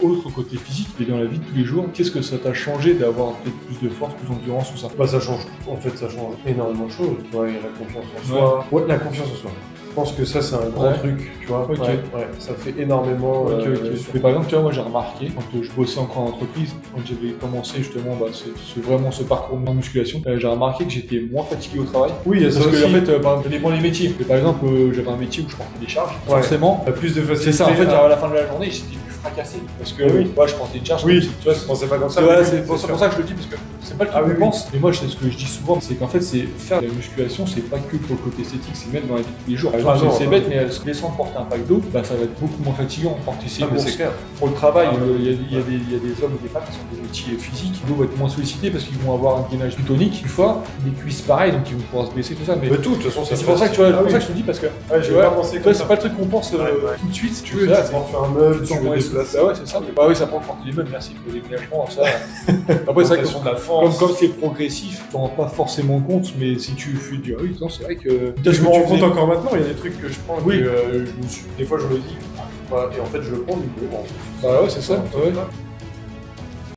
Autre côté physique, mais dans la vie de tous les jours, qu'est-ce que ça t'a changé d'avoir peut-être plus de force, plus d'endurance, tout ça? Bah ça change énormément de choses, tu vois, il y a la confiance en soi. Ouais, la confiance en soi. Je pense que ça c'est un grand truc, tu vois. Ok. Ouais, ça fait énormément. Mais par exemple, tu vois, moi j'ai remarqué, quand je bossais encore en entreprise, quand j'avais commencé justement vraiment ce parcours en musculation, j'ai remarqué que j'étais moins fatigué au travail. Oui, il y a ça Parce aussi. que en fait, ça dépend des métiers. Mais par exemple, j'avais un métier où je portais des charges, forcément. T'as plus de facilité. C'est ça, en fait, à la fin de la journée, j'étais plus fracassé. Parce que moi, je portais une charge. Oui, tu vois, je pensais pas comme ça. c'est pour ça que je le dis, parce que c'est pas le truc qu'on pense. Mais moi, c'est ce que je dis souvent, c'est qu'en fait, c'est faire de la musculation, c'est pas que pour le côté esthétique, c'est même dans la vie de tous les jours. Par exemple, c'est bête, mais laissant porter un pack d'eau, ça va être beaucoup moins fatigant. Porter ses courses. Pour le travail, il y a des hommes et des femmes qui sont des métiers physiques, l'eau va être moins sollicitée parce qu'ils vont avoir un gainage plus tonique, plus fort, les cuisses pareil, donc ils vont pouvoir se baisser, tout ça. Mais de toute façon, c'est pour ça que tu vois, c'est pour ça que je te dis, parce que tu vois, c'est pas le truc qu'on pense tout de suite. Si tu veux, tu portes un meuble, tu veux déplacer. Bah ouais, c'est ça. Bah oui, ça prend porter les meubles, merci pour les déménagements, ça. Après, c'est vrai que comme c'est progressif, tu t'en rends pas forcément compte, mais si tu fais du rythme, c'est vrai que. Je me rends compte encore maintenant, il y a des trucs que je prends, des fois je me dis, et en fait je le prends du coup. Bah ouais, c'est ça.